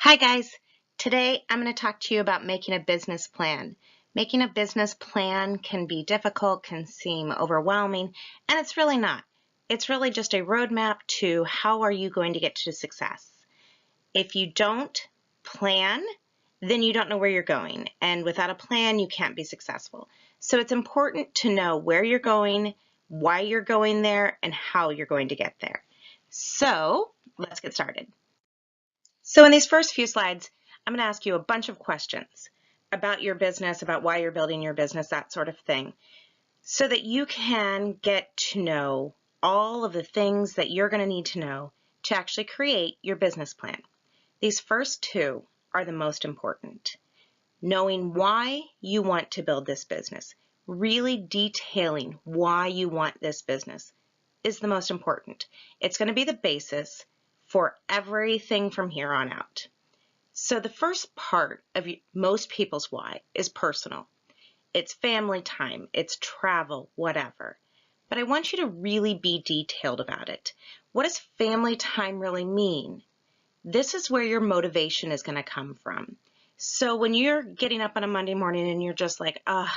Hi guys, today I'm going to talk to you about making a business plan. Making a business plan can be difficult, can seem overwhelming, and it's really not. It's really just a roadmap to how are you going to get to success. If you don't plan, then you don't know where you're going, and without a plan, you can't be successful. So it's important to know where you're going, why you're going there, and how you're going to get there. So let's get started. So in these first few slides, I'm going to ask you a bunch of questions about your business, about why you're building your business, that sort of thing, so that you can get to know all of the things that you're going to need to know to actually create your business plan. These first two are the most important. Knowing why you want to build this business, really detailing why you want this business is the most important. It's going to be the basis for everything from here on out. So the first part of most people's why is personal. It's family time, it's travel, whatever. But I want you to really be detailed about it. What does family time really mean? This is where your motivation is going to come from. So when you're getting up on a Monday morning and you're just like, I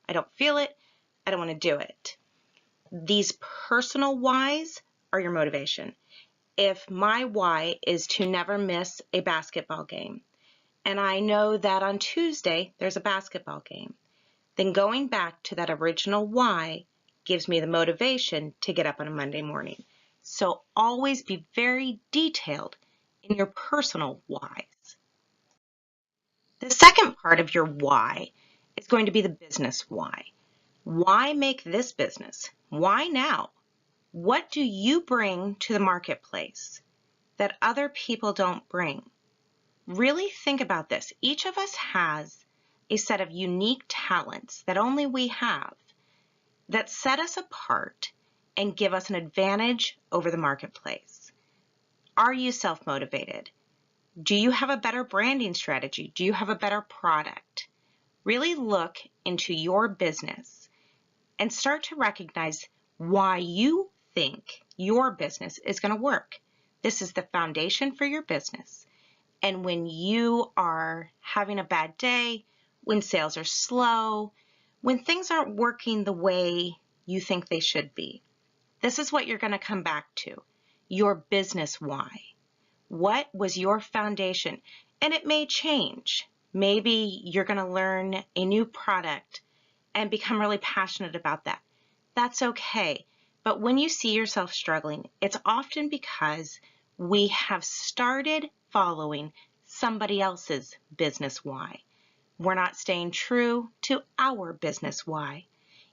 don't feel it, I don't want to do it. These personal whys are your motivation. If my why is to never miss a basketball game, and I know that on Tuesday there's a basketball game, then going back to that original why gives me the motivation to get up on a Monday morning. So always be very detailed in your personal whys. The second part of your why is going to be the business why. Why make this business? Why now? What do you bring to the marketplace that other people don't bring? Really think about this. Each of us has a set of unique talents that only we have that set us apart and give us an advantage over the marketplace. Are you self-motivated? Do you have a better branding strategy? Do you have a better product? Really look into your business and start to recognize why you think your business is going to work. This is the foundation for your business. And when you are having a bad day, when sales are slow, when things aren't working the way you think they should be, this is what you're going to come back to, your business why. What was your foundation? And it may change. Maybe you're going to learn a new product and become really passionate about that. That's okay. But when you see yourself struggling, it's often because we have started following somebody else's business why. We're not staying true to our business why.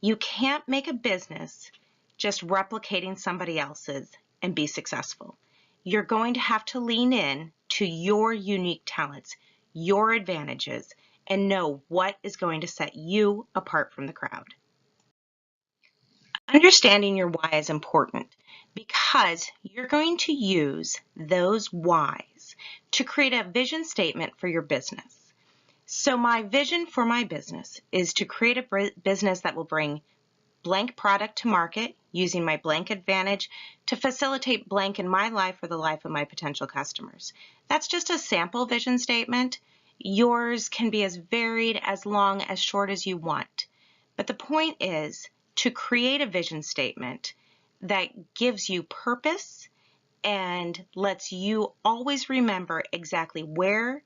You can't make a business just replicating somebody else's and be successful. You're going to have to lean in to your unique talents, your advantages, and know what is going to set you apart from the crowd. Understanding your why is important because you're going to use those whys to create a vision statement for your business. So my vision for my business is to create a business that will bring blank product to market using my blank advantage to facilitate blank in my life or the life of my potential customers. That's just a sample vision statement. Yours can be as varied, as long, as short as you want. But the point is to create a vision statement that gives you purpose and lets you always remember exactly where,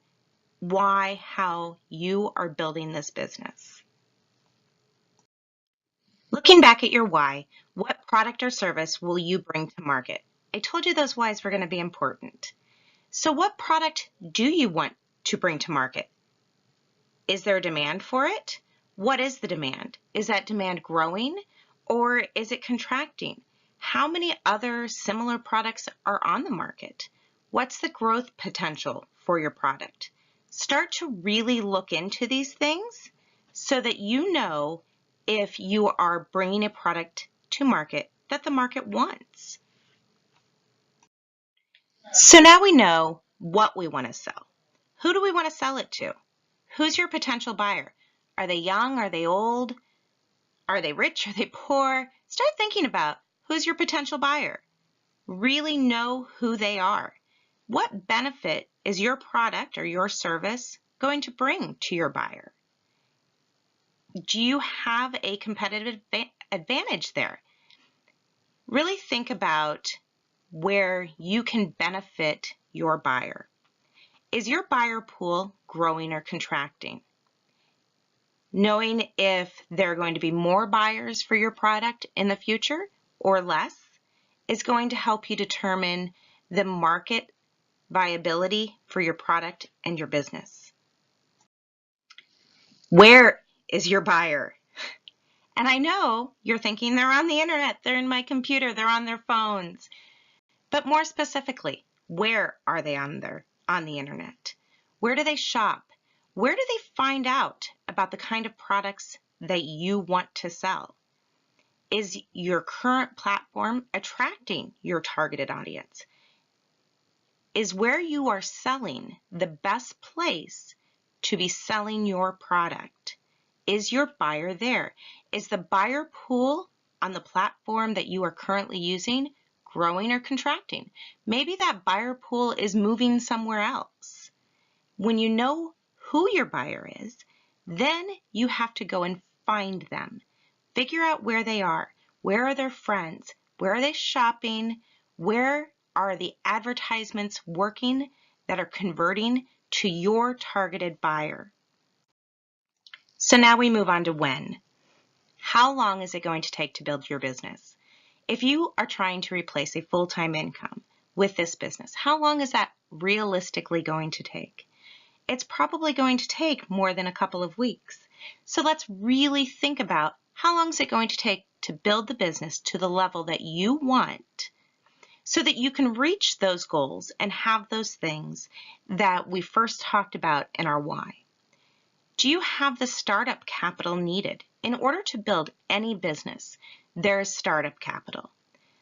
why, how you are building this business. Looking back at your why, what product or service will you bring to market? I told you those whys were going to be important. So what product do you want to bring to market? Is there a demand for it? What is the demand? Is that demand growing or is it contracting? How many other similar products are on the market? What's the growth potential for your product? Start to really look into these things so that you know if you are bringing a product to market that the market wants. So now we know what we want to sell. Who do we want to sell it to? Who's your potential buyer? Are they young? Are they old? Are they rich? Are they poor? Start thinking about who's your potential buyer. Really know who they are. What benefit is your product or your service going to bring to your buyer? Do you have a competitive advantage there? Really think about where you can benefit your buyer. Is your buyer pool growing or contracting? Knowing if there are going to be more buyers for your product in the future or less is going to help you determine the market viability for your product and your business. Where is your buyer? And I know you're thinking they're on the internet, they're in my computer, they're on their phones. But more specifically, where are they on the internet? Where do they shop? Where do they find out about the kind of products that you want to sell? Is your current platform attracting your targeted audience? Is where you are selling the best place to be selling your product? Is your buyer there? Is the buyer pool on the platform that you are currently using growing or contracting? Maybe that buyer pool is moving somewhere else. When you know who your buyer is, then you have to go and find them. Figure out where they are. Where are their friends? Where are they shopping? Where are the advertisements working that are converting to your targeted buyer? So now we move on to when. How long is it going to take to build your business? If you are trying to replace a full-time income with this business, how long is that realistically going to take? It's probably going to take more than a couple of weeks. So let's really think about how long is it going to take to build the business to the level that you want so that you can reach those goals and have those things that we first talked about in our why. Do you have the startup capital needed? In order to build any business, there is startup capital.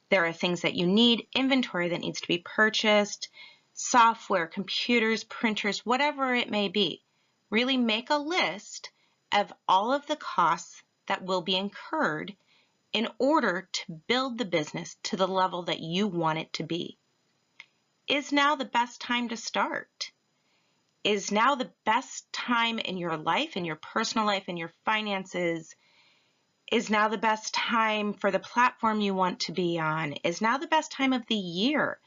There are things that you need, inventory that needs to be purchased, software, computers, printers, whatever it may be. Really make a list of all of the costs that will be incurred in order to build the business to the level that you want it to be. Is now the best time to start? Is now the best time in your life, in your personal life, in your finances? Is now the best time for the platform you want to be on? Is now the best time of the year?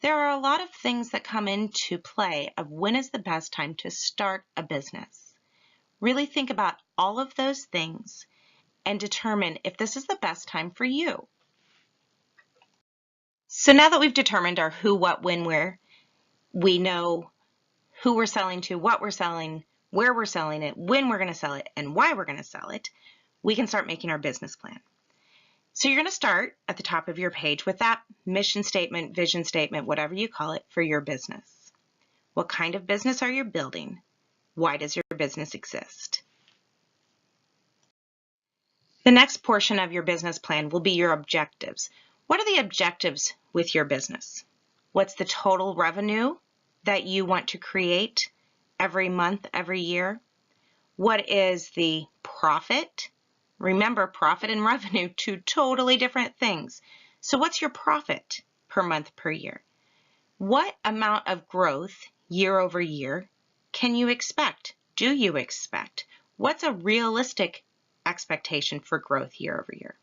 There are a lot of things that come into play of when is the best time to start a business. Really think about all of those things and determine if this is the best time for you. So now that we've determined our who, what, when, where, we know who we're selling to, what we're selling, where we're selling it, when we're going to sell it, and why we're going to sell it, we can start making our business plan. So you're going to start at the top of your page with that mission statement, vision statement, whatever you call it, for your business. What kind of business are you building? Why does your business exist? The next portion of your business plan will be your objectives. What are the objectives with your business? What's the total revenue that you want to create every month, every year? What is the profit? Remember, profit and revenue, two totally different things. So what's your profit per month, per year? What amount of growth year over year can you expect? Do you expect? What's a realistic expectation for growth year over year?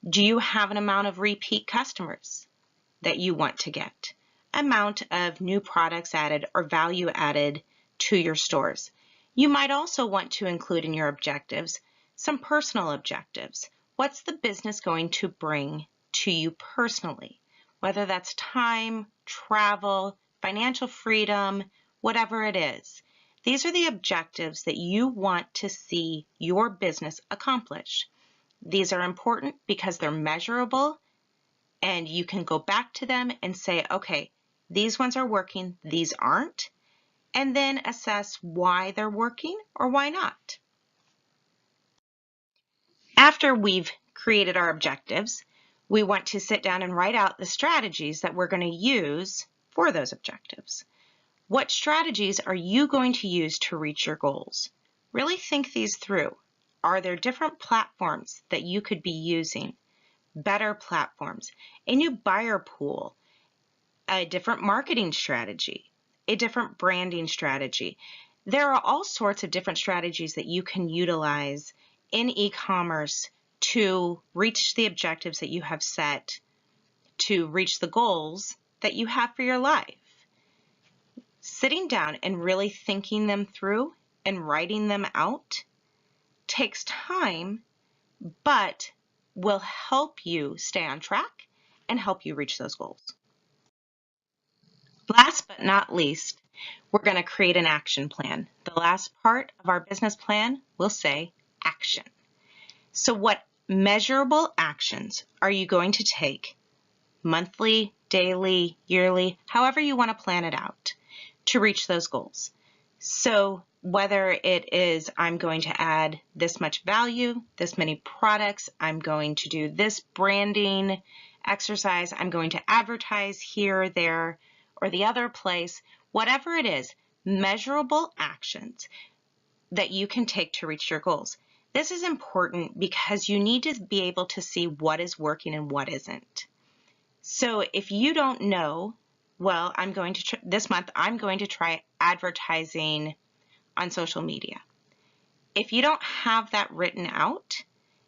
Do you have an amount of repeat customers that you want to get? Amount of new products added or value added to your stores? You might also want to include in your objectives some personal objectives. What's the business going to bring to you personally? Whether that's time, travel, financial freedom, whatever it is. These are the objectives that you want to see your business accomplish. These are important because they're measurable and you can go back to them and say, okay, these ones are working, these aren't, and then assess why they're working or why not. After we've created our objectives, we want to sit down and write out the strategies that we're going to use for those objectives. What strategies are you going to use to reach your goals? Really think these through. Are there different platforms that you could be using? Better platforms, a new buyer pool, a different marketing strategy, a different branding strategy. There are all sorts of different strategies that you can utilize in e-commerce to reach the objectives that you have set, to reach the goals that you have for your life. Sitting down and really thinking them through and writing them out takes time, but will help you stay on track and help you reach those goals. Last but not least, we're going to create an action plan. The last part of our business plan will say action. So what measurable actions are you going to take monthly, daily, yearly, however you want to plan it out to reach those goals? So whether it is I'm going to add this much value, this many products, I'm going to do this branding exercise, I'm going to advertise here, there, or the other place, whatever it is, measurable actions that you can take to reach your goals. This is important because you need to be able to see what is working and what isn't. So if you don't know, well, this month I'm going to try advertising on social media. If you don't have that written out,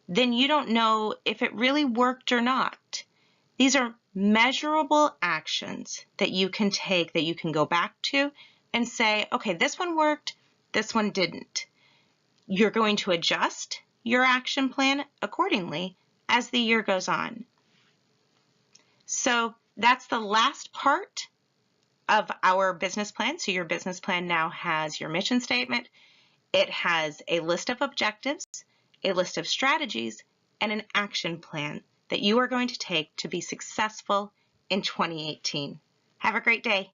then you don't know if it really worked or not. These are measurable actions that you can take, that you can go back to and say, okay, this one worked, this one didn't. You're going to adjust your action plan accordingly as the year goes on. So that's the last part of our business plan. So your business plan now has your mission statement. It has a list of objectives, a list of strategies, and an action plan that you are going to take to be successful in 2018. Have a great day.